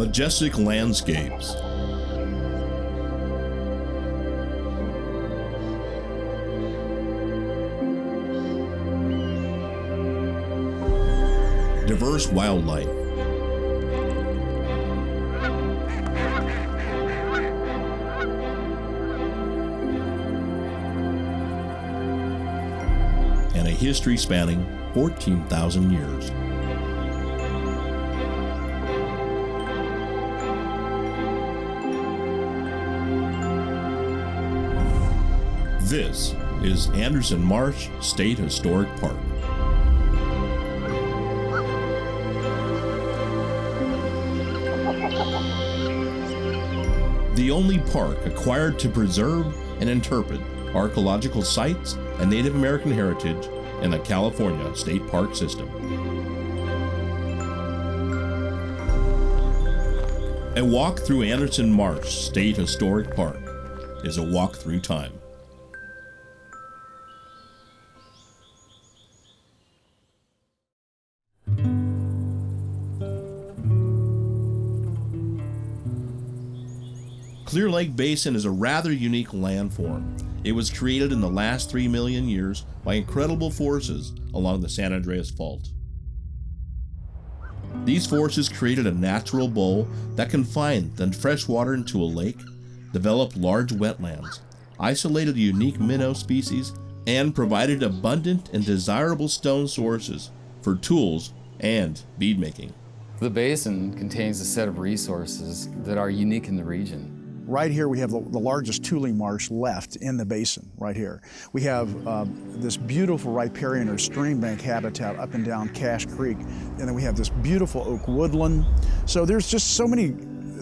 Majestic landscapes. Diverse wildlife. And a history spanning 14,000 years. This is Marsh State Historic Park. The only park acquired to preserve and interpret archaeological sites and Native American heritage in the California State Park System. A walk through Marsh State Historic Park is a walk through time. Clear Lake Basin is a rather unique landform. It was created in the last 3 million years by incredible forces along the San Andreas Fault. These forces created a natural bowl that confined the fresh water into a lake, developed large wetlands, isolated unique minnow species, and provided abundant and desirable stone sources for tools and bead making. The basin contains a set of resources that are unique in the region. Right here we have the largest tooling marsh left in the basin, right here. We have this beautiful riparian or stream bank habitat up and down Cache Creek, and then we have this beautiful oak woodland. So there's just so many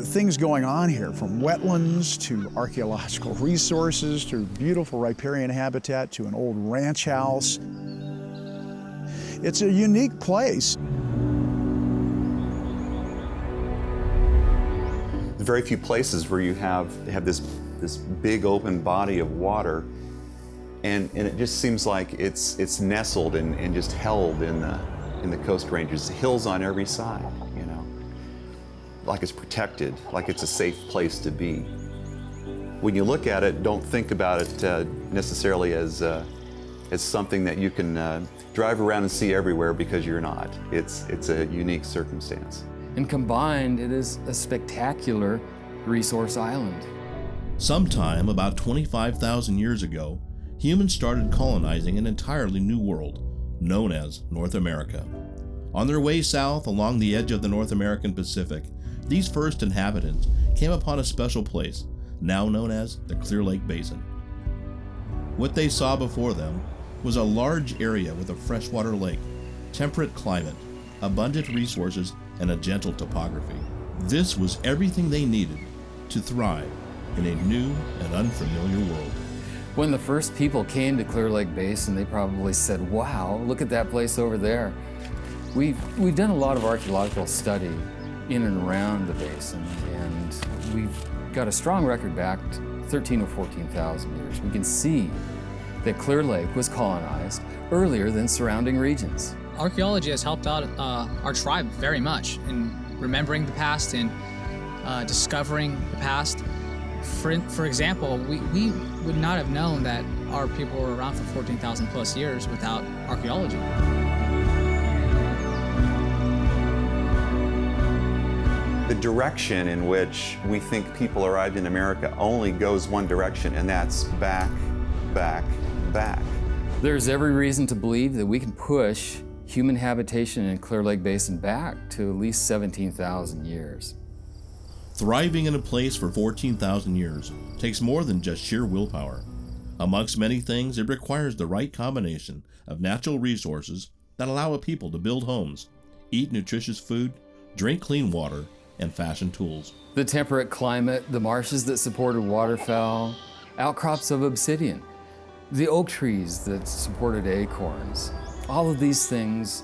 things going on here, from wetlands to archaeological resources to beautiful riparian habitat to an old ranch house. It's a unique place. Very few places where you have this big open body of water, and it just seems like it's nestled and just held in the Coast Ranges, hills on every side, you know, like it's protected, like it's a safe place to be. When you look at it, don't think about it necessarily as something that you can drive around and see everywhere, because you're not. It's a unique circumstance. And combined, it is a spectacular resource island. Sometime about 25,000 years ago, humans started colonizing an entirely new world, known as North America. On their way south along the edge of the North American Pacific, these first inhabitants came upon a special place, now known as the Clear Lake Basin. What they saw before them was a large area with a freshwater lake, temperate climate, abundant resources, and a gentle topography. This was everything they needed to thrive in a new and unfamiliar world. When the first people came to Clear Lake Basin, they probably said, wow, look at that place over there. We've done a lot of archaeological study in and around the basin, and we've got a strong record back 13 or 14,000 years. We can see that Clear Lake was colonized earlier than surrounding regions. Archaeology has helped out our tribe very much in remembering the past and discovering the past. For example, we would not have known that our people were around for 14,000 plus years without archaeology. The direction in which we think people arrived in America only goes one direction, and that's back, back, back. There's every reason to believe that we can push human habitation in Clear Lake Basin back to at least 17,000 years. Thriving in a place for 14,000 years takes more than just sheer willpower. Amongst many things, it requires the right combination of natural resources that allow a people to build homes, eat nutritious food, drink clean water, and fashion tools. The temperate climate, the marshes that supported waterfowl, outcrops of obsidian, the oak trees that supported acorns. All of these things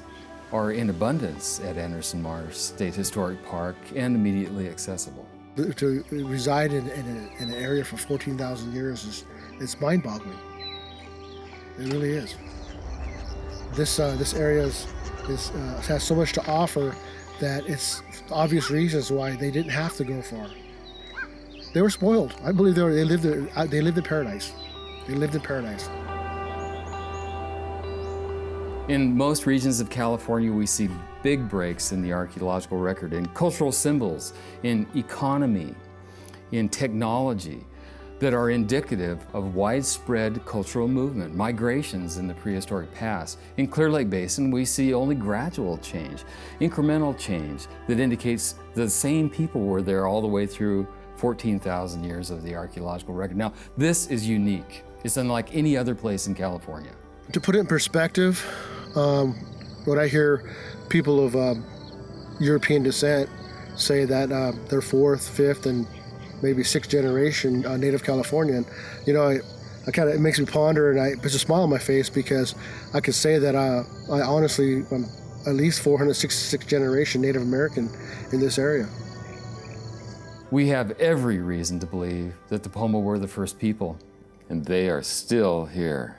are in abundance at Marsh State Historic Park and immediately accessible. To reside in an area for 14,000 years it's mind-boggling. It really is. This area has so much to offer that it's obvious reasons why they didn't have to go far. They were spoiled. I believe they lived in paradise. They lived in paradise. In most regions of California, we see big breaks in the archaeological record, in cultural symbols, in economy, in technology, that are indicative of widespread cultural movement, migrations in the prehistoric past. In Clear Lake Basin, we see only gradual change, incremental change that indicates the same people were there all the way through 14,000 years of the archaeological record. Now, this is unique. It's unlike any other place in California. To put it in perspective, when I hear people of European descent say that they're fourth, fifth, and maybe sixth generation native Californian, you know, it makes me ponder, and it puts a smile on my face, because I could say that I honestly am at least 466 generation Native American in this area. We have every reason to believe that the Pomo were the first people, and they are still here.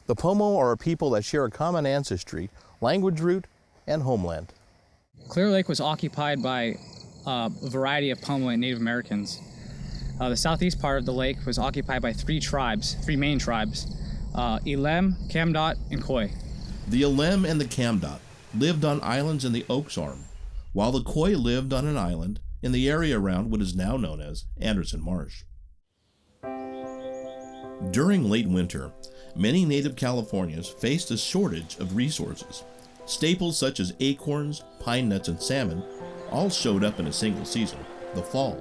The Pomo are a people that share a common ancestry, language root, and homeland. Clear Lake was occupied by a variety of Pomo and Native Americans. The southeast part of the lake was occupied by three main tribes, Ilem, Camdot, and Khoi. The Ilem and the Camdot lived on islands in the Oaks Arm, while the Khoi lived on an island in the area around what is now known as Anderson Marsh. During late winter, many native Californians faced a shortage of resources. Staples such as acorns, pine nuts, and salmon all showed up in a single season, the fall.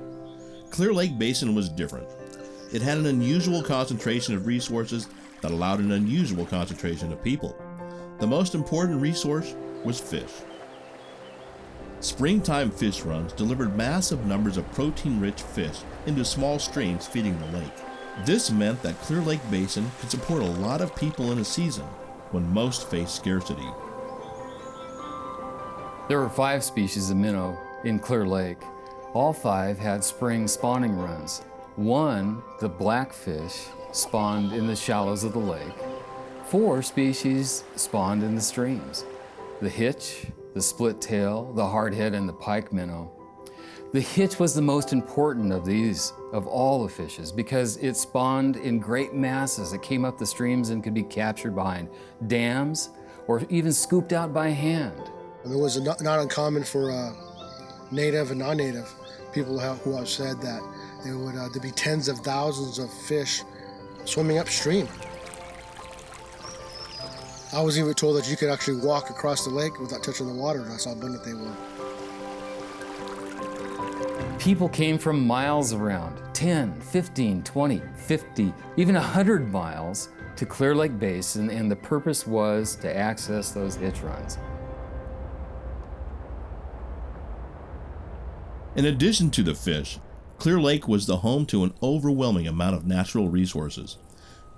Clear Lake Basin was different. It had an unusual concentration of resources that allowed an unusual concentration of people. The most important resource was fish. Springtime fish runs delivered massive numbers of protein-rich fish into small streams feeding the lake. This meant that Clear Lake Basin could support a lot of people in a season when most faced scarcity. There were 5 species of minnow in Clear Lake. All 5 had spring spawning runs. One, the blackfish, spawned in the shallows of the lake. 4 species spawned in the streams: the hitch, the split tail, the hardhead, and the pike minnow. The hitch was the most important of all the fishes, because it spawned in great masses. It came up the streams and could be captured behind dams or even scooped out by hand. And it was not uncommon for native and non-native people who have said that there'd be tens of thousands of fish swimming upstream. I was even told that you could actually walk across the lake without touching the water. That's how abundant they were. People came from miles around, 10, 15, 20, 50, even 100 miles to Clear Lake Basin, and the purpose was to access those hitch runs. In addition to the fish, Clear Lake was the home to an overwhelming amount of natural resources.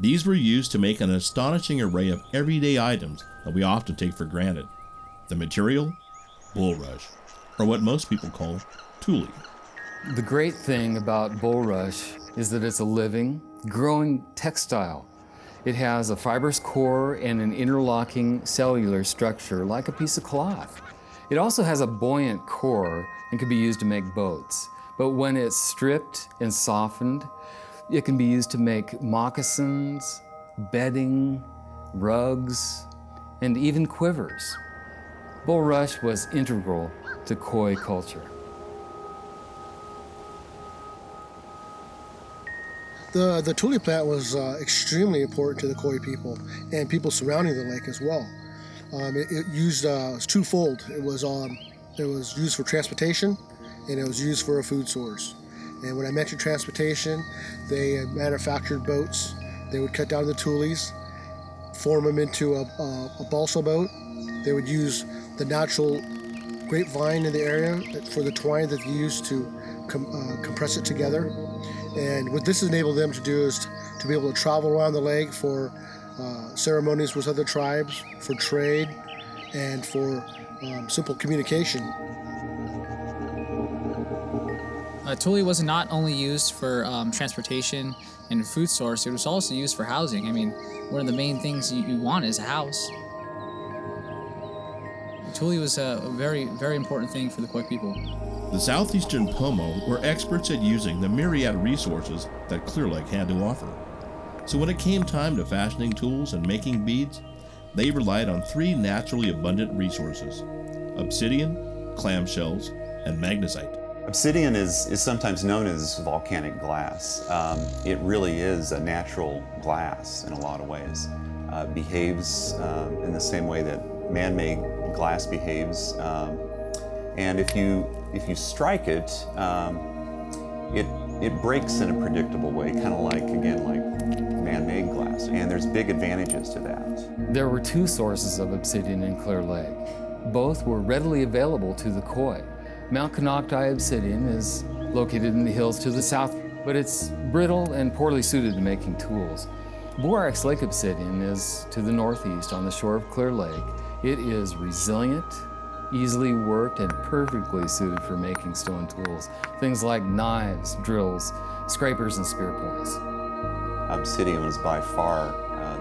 These were used to make an astonishing array of everyday items that we often take for granted. The material? Bulrush, or what most people call tule. The great thing about bulrush is that it's a living, growing textile. It has a fibrous core and an interlocking cellular structure like a piece of cloth. It also has a buoyant core and can be used to make boats. But when it's stripped and softened, it can be used to make moccasins, bedding, rugs, and even quivers. Bulrush was integral to Khoi culture. The tule plant was extremely important to the Khoi people and people surrounding the lake as well. It was twofold. It was used for transportation, and it was used for a food source. And when I mentioned transportation, they manufactured boats. They would cut down the tules, form them into a balsa boat. They would use the natural grapevine in the area for the twine that they used to compress it together. And what this enabled them to do is to be able to travel around the lake for ceremonies with other tribes, for trade, and for simple communication. Tule was not only used for transportation and food source, it was also used for housing. I mean, one of the main things you want is a house. Tule was a very, very important thing for the Khoi people. The southeastern Pomo were experts at using the myriad resources that Clear Lake had to offer. So when it came time to fashioning tools and making beads, they relied on three naturally abundant resources: obsidian, clamshells, and magnesite. Obsidian is sometimes known as volcanic glass. It really is a natural glass in a lot of ways. Behaves in the same way that man-made glass behaves. And if you strike it, it breaks in a predictable way, kind of like, again, like man-made glass. And there's big advantages to that. There were two sources of obsidian in Clear Lake. Both were readily available to the Khoi. Mount Konocti obsidian is located in the hills to the south, but it's brittle and poorly suited to making tools. Borax Lake obsidian is to the northeast on the shore of Clear Lake. It is resilient, easily worked, and perfectly suited for making stone tools. Things like knives, drills, scrapers, and spear points. Obsidian was by far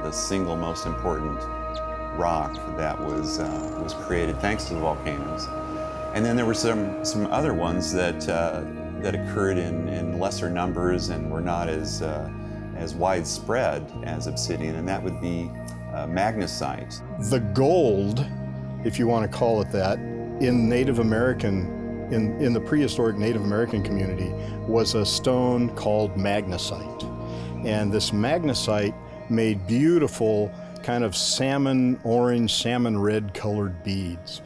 the single most important rock that was created thanks to the volcanoes. And then there were some other ones that occurred in lesser numbers and were not as widespread as obsidian, and that would be magnesite. The gold, if you want to call it that, in Native American, in the prehistoric Native American community, was a stone called magnesite. And this magnesite made beautiful kind of salmon orange, salmon red colored beads.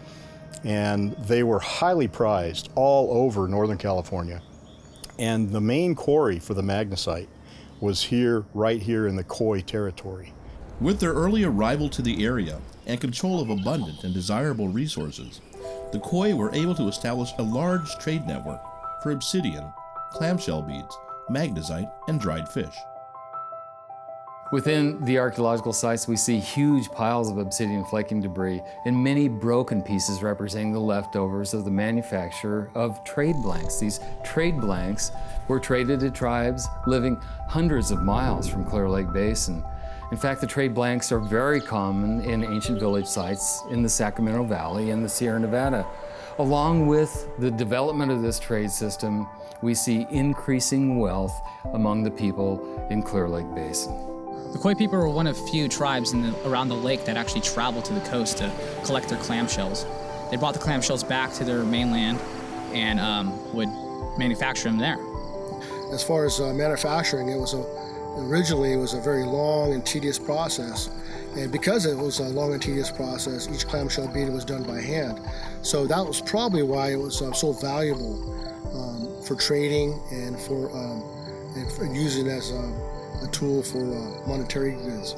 And they were highly prized all over Northern California. And the main quarry for the magnesite was here, right here in the Khoi territory. With their early arrival to the area and control of abundant and desirable resources, the Khoi were able to establish a large trade network for obsidian, clamshell beads, magnesite, and dried fish. Within the archaeological sites, we see huge piles of obsidian flaking debris and many broken pieces representing the leftovers of the manufacture of trade blanks. These trade blanks were traded to tribes living hundreds of miles from Clear Lake Basin. In fact, the trade blanks are very common in ancient village sites in the Sacramento Valley and the Sierra Nevada. Along with the development of this trade system, we see increasing wealth among the people in Clear Lake Basin. The Khoi people were one of few tribes around the lake that actually traveled to the coast to collect their clamshells. They brought the clamshells back to their mainland and would manufacture them there. As far as manufacturing, originally it was a very long and tedious process. And because it was a long and tedious process, each clamshell bead was done by hand. So that was probably why it was so valuable for trading and for using as a tool for monetary goods.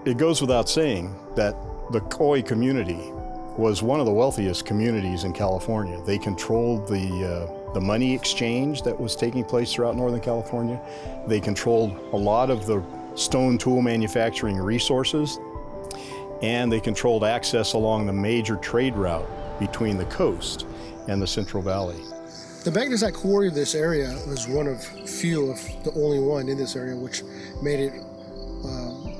It goes without saying that the Khoi community was one of the wealthiest communities in California. They controlled the money exchange that was taking place throughout Northern California. They controlled a lot of the stone tool manufacturing resources, and they controlled access along the major trade route between the coast and the Central Valley. The magnesite quarry of this area was one of few, if the only one in this area, which made it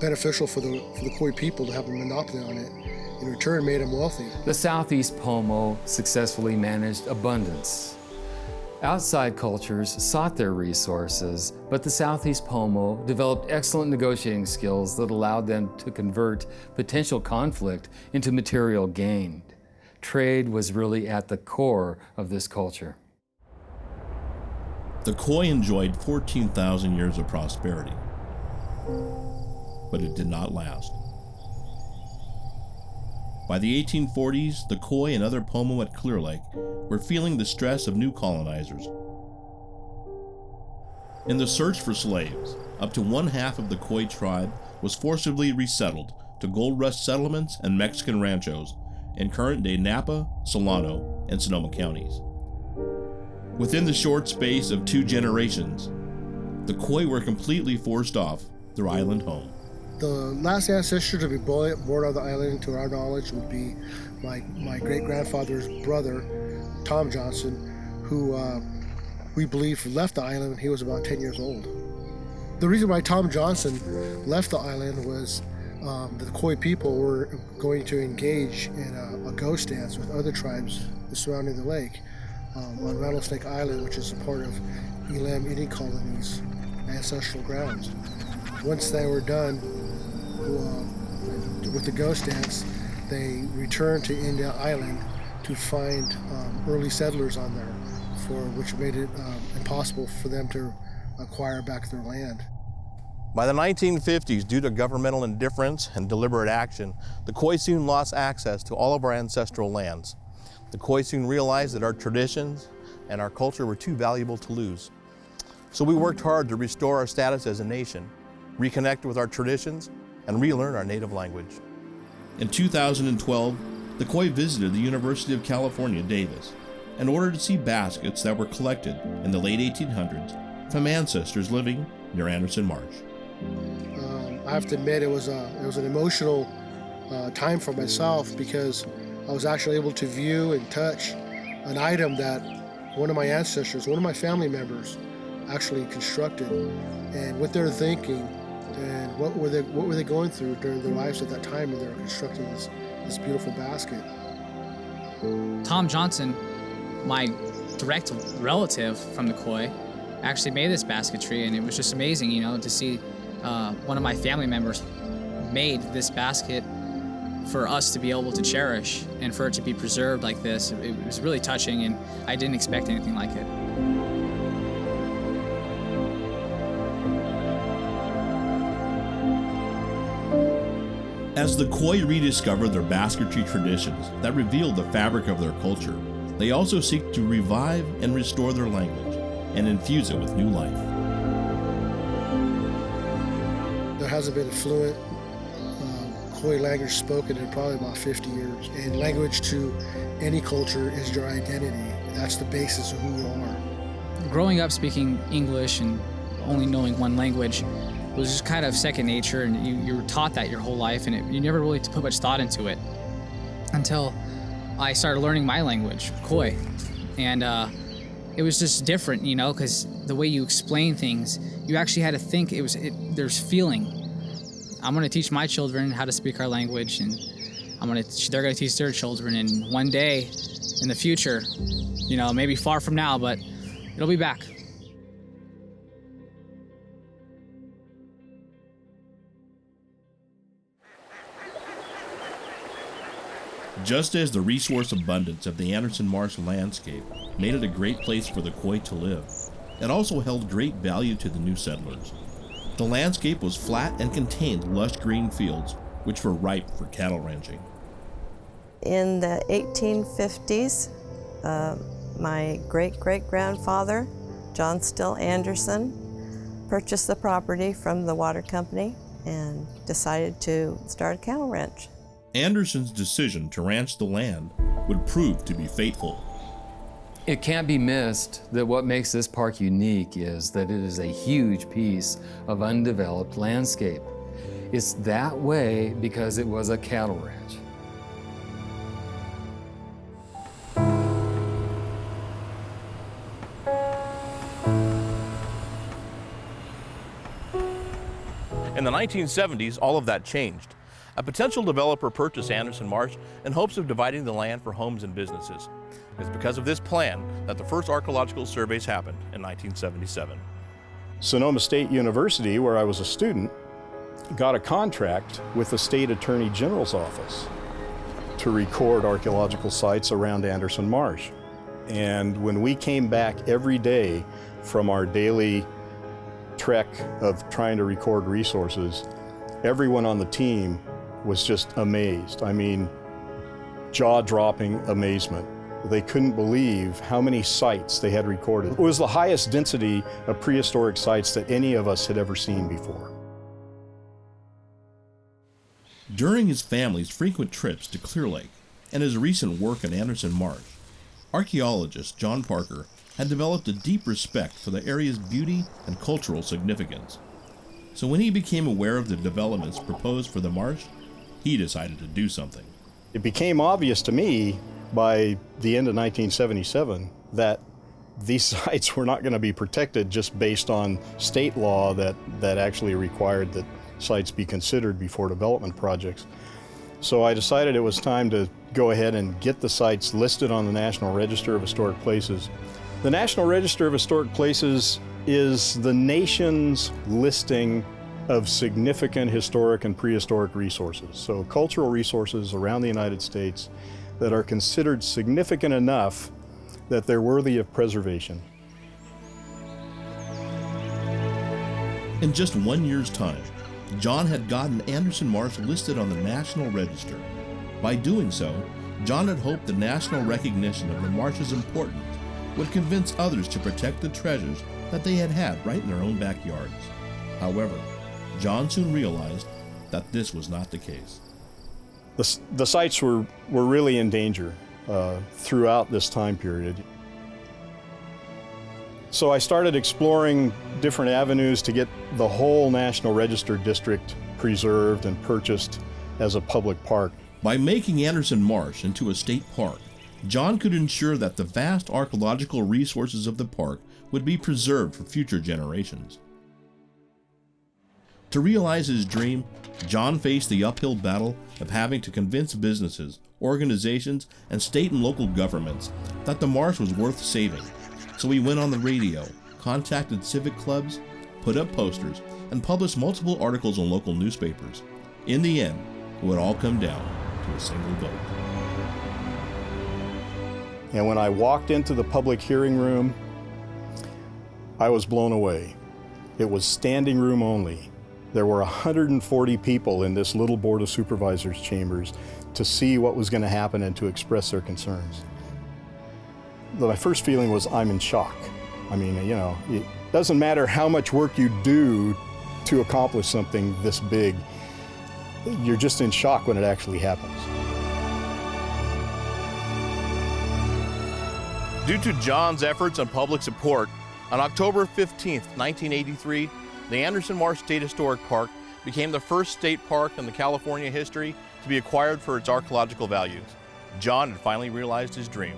beneficial for the Khoi people to have a monopoly on it. In return, made them wealthy. The Southeast Pomo successfully managed abundance. Outside cultures sought their resources, but the Southeast Pomo developed excellent negotiating skills that allowed them to convert potential conflict into material gain. Trade was really at the core of this culture. The Khoi enjoyed 14,000 years of prosperity, but it did not last. By the 1840s, the Khoi and other Pomo at Clear Lake were feeling the stress of new colonizers. In the search for slaves, up to one half of the Khoi tribe was forcibly resettled to gold rush settlements and Mexican ranchos in current-day Napa, Solano, and Sonoma counties. Within the short space of 2 generations, the Khoi were completely forced off their island home. The last ancestor to be born on the island, to our knowledge, would be my great-grandfather's brother, Tom Johnson, who we believe left the island when he was about 10 years old. The reason why Tom Johnson left the island was the Khoi people were going to engage in a ghost dance with other tribes surrounding the lake on Rattlesnake Island, which is a part of Elam Indian Colony's ancestral grounds. Once they were done with the ghost dance, they returned to India Island to find early settlers on there, which made it impossible for them to acquire back their land. By the 1950s, due to governmental indifference and deliberate action, the Khoi soon lost access to all of our ancestral lands. The Khoi soon realized that our traditions and our culture were too valuable to lose. So we worked hard to restore our status as a nation, reconnect with our traditions, and relearn our native language. In 2012, the Khoi visited the University of California, Davis, in order to see baskets that were collected in the late 1800s from ancestors living near Anderson Marsh. I have to admit it was an emotional time for myself, because I was actually able to view and touch an item that one of my ancestors, one of my family members, actually constructed, and what they're thinking and what were they going through during their lives at that time when they were constructing this beautiful basket. Tom Johnson, my direct relative from the Khoi, actually made this basketry, and it was just amazing, to see one of my family members made this basket for us to be able to cherish and for it to be preserved like this. It was really touching, and I didn't expect anything like it. As the Khoi rediscover their basketry traditions that reveal the fabric of their culture, they also seek to revive and restore their language and infuse it with new life. There hasn't been a fluent Khoi language spoken in probably about 50 years. And language to any culture is your identity. That's the basis of who you are. Growing up speaking English and only knowing one language was just kind of second nature, and you were taught that your whole life, and you never really put much thought into it until I started learning my language, Khoi. And it was just different, because the way you explain things, you actually had to think. There's feeling. I'm going to teach my children how to speak our language, and they're going to teach their children. And one day in the future, maybe far from now, but it'll be back. Just as the resource abundance of the Anderson Marsh landscape made it a great place for the Khoi to live, it also held great value to the new settlers. The landscape was flat and contained lush green fields, which were ripe for cattle ranching. In the 1850s, my great-great-grandfather, John Still Anderson, purchased the property from the water company and decided to start a cattle ranch. Anderson's decision to ranch the land would prove to be fateful. It can't be missed that what makes this park unique is that it is a huge piece of undeveloped landscape. It's that way because it was a cattle ranch. In the 1970s, all of that changed. A potential developer purchased Anderson Marsh in hopes of dividing the land for homes and businesses. It's because of this plan that the first archaeological surveys happened in 1977. Sonoma State University, where I was a student, got a contract with the State Attorney General's office to record archaeological sites around Anderson Marsh. And when we came back every day from our daily trek of trying to record resources, everyone on the team was just amazed. I mean, jaw-dropping amazement. They couldn't believe how many sites they had recorded. It was the highest density of prehistoric sites that any of us had ever seen before. During his family's frequent trips to Clear Lake and his recent work at Anderson Marsh, archaeologist John Parker had developed a deep respect for the area's beauty and cultural significance. So when he became aware of the developments proposed for the marsh, he decided to do something. It became obvious to me by the end of 1977 that these sites were not going to be protected just based on state law that actually required that sites be considered before development projects. So I decided it was time to go ahead and get the sites listed on the National Register of Historic Places. The National Register of Historic Places is the nation's listing of significant historic and prehistoric resources. So cultural resources around the United States that are considered significant enough that they're worthy of preservation. In just 1 year's time, John had gotten Anderson Marsh listed on the National Register. By doing so, John had hoped the national recognition of the marsh's importance would convince others to protect the treasures that they had right in their own backyards. However, John soon realized that this was not the case. The sites were really in danger throughout this time period. So I started exploring different avenues to get the whole National Register district preserved and purchased as a public park. By making Anderson Marsh into a state park, John could ensure that the vast archaeological resources of the park would be preserved for future generations. To realize his dream, John faced the uphill battle of having to convince businesses, organizations, and state and local governments that the marsh was worth saving. So he went on the radio, contacted civic clubs, put up posters, and published multiple articles in local newspapers. In the end, it would all come down to a single vote. And when I walked into the public hearing room, I was blown away. It was standing room only. There were 140 people in this little Board of Supervisors chambers to see what was going to happen and to express their concerns. My first feeling was I'm in shock. I mean, you know, it doesn't matter how much work you do to accomplish something this big, you're just in shock when it actually happens. Due to John's efforts and public support, on October 15, 1983, the Anderson Marsh State Historic Park became the first state park in the California history to be acquired for its archaeological values. John had finally realized his dream.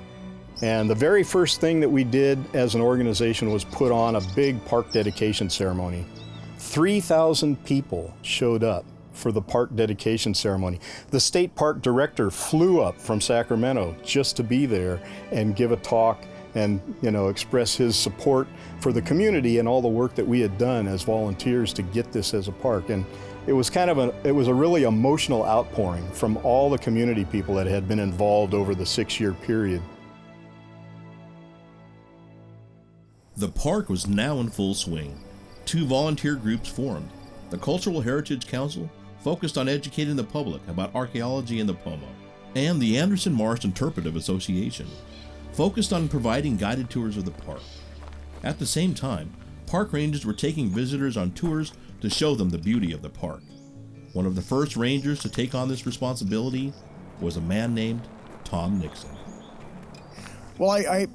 And the very first thing that we did as an organization was put on a big park dedication ceremony. 3,000 people showed up for the park dedication ceremony. The state park director flew up from Sacramento just to be there and give a talk and, you know, express his support for the community and all the work that we had done as volunteers to get this as a park. And it was it was a really emotional outpouring from all the community people that had been involved over the 6-year period. The park was now in full swing. 2 volunteer groups formed. The Cultural Heritage Council focused on educating the public about archaeology in the Pomo, and the Anderson Marsh Interpretive Association focused on providing guided tours of the park. At the same time, park rangers were taking visitors on tours to show them the beauty of the park. One of the first rangers to take on this responsibility was a man named Tom Nixon. Well, I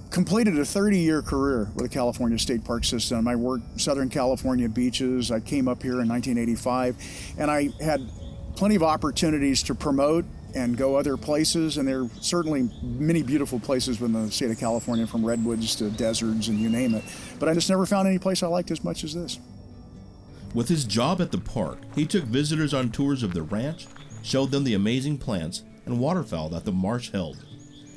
completed a 30-year career with the California State Park System. I worked Southern California beaches. I came up here in 1985, and I had plenty of opportunities to promote and go other places, and there are certainly many beautiful places in the state of California, from redwoods to deserts and you name it. But I just never found any place I liked as much as this. With his job at the park, he took visitors on tours of the ranch, showed them the amazing plants and waterfowl that the marsh held,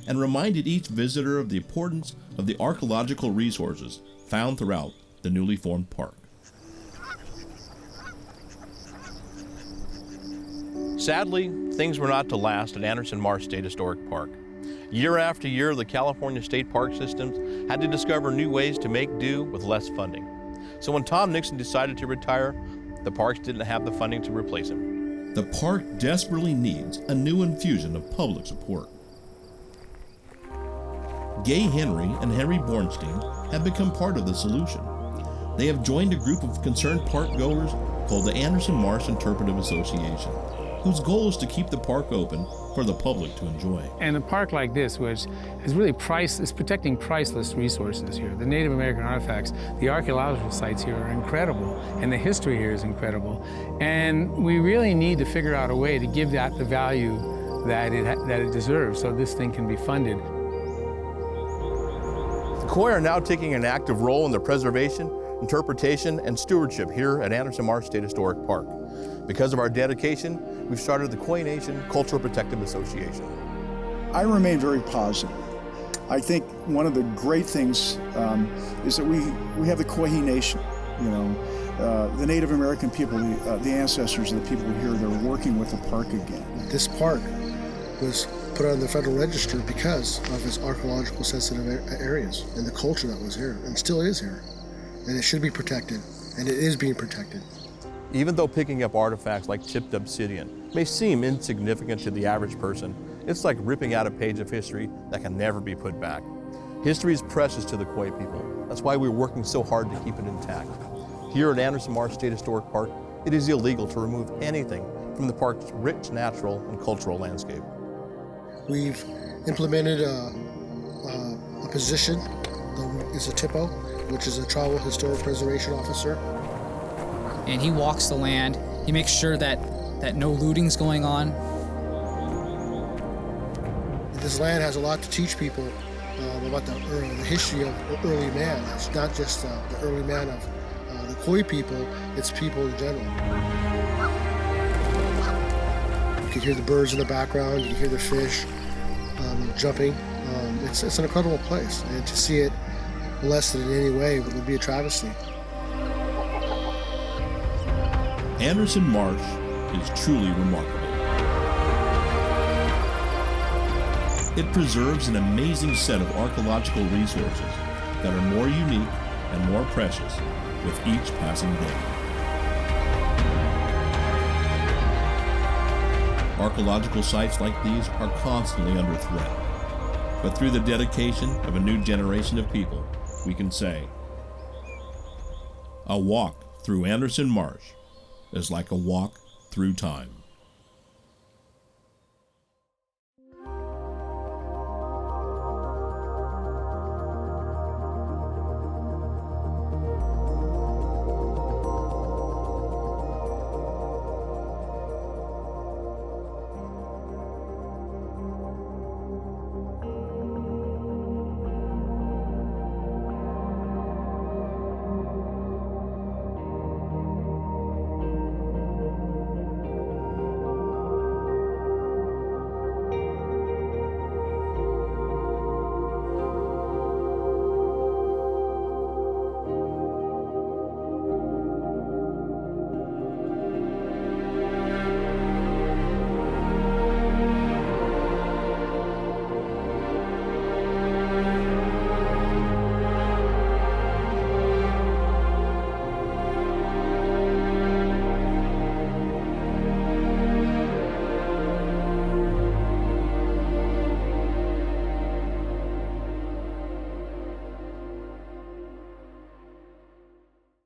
and reminded each visitor of the importance of the archaeological resources found throughout the newly formed park. Sadly, things were not to last at Anderson Marsh State Historic Park. Year after year, the California State Park systems had to discover new ways to make do with less funding. So when Tom Nixon decided to retire, the parks didn't have the funding to replace him. The park desperately needs a new infusion of public support. Gay Henry and Henry Bornstein have become part of the solution. They have joined a group of concerned park goers called the Anderson Marsh Interpretive Association, whose goal is to keep the park open for the public to enjoy. And a park like this, which is really is protecting priceless resources here. The Native American artifacts, the archaeological sites here are incredible, and the history here is incredible. And we really need to figure out a way to give that the value that it deserves, so this thing can be funded. The Koi are now taking an active role in the preservation, interpretation, and stewardship here at Anderson Marsh State Historic Park. Because of our dedication, we've started the Koi Nation Cultural Protective Association. I remain very positive. I think one of the great things is that we have the Koi Nation. You know, the Native American people, the ancestors of the people here, they're working with the park again. This park was put on the Federal Register because of its archaeological sensitive areas and the culture that was here and still is here. And it should be protected, and it is being protected. Even though picking up artifacts like chipped obsidian may seem insignificant to the average person, it's like ripping out a page of history that can never be put back. History is precious to the Koi people. That's why we're working so hard to keep it intact. Here at Anderson Marsh State Historic Park, it is illegal to remove anything from the park's rich natural and cultural landscape. We've implemented a position that is a TIPO, which is a Tribal Historic Preservation Officer. And he walks the land. He makes sure that no looting's going on. This land has a lot to teach people about the history of early man. It's not just the early man of the Koi people, it's people in general. You can hear the birds in the background, you can hear the fish jumping. It's an incredible place, and to see it molested in any way would be a travesty. Anderson Marsh is truly remarkable. It preserves an amazing set of archaeological resources that are more unique and more precious with each passing day. Archaeological sites like these are constantly under threat, but through the dedication of a new generation of people, we can say, a walk through Anderson Marsh is like a walk through time.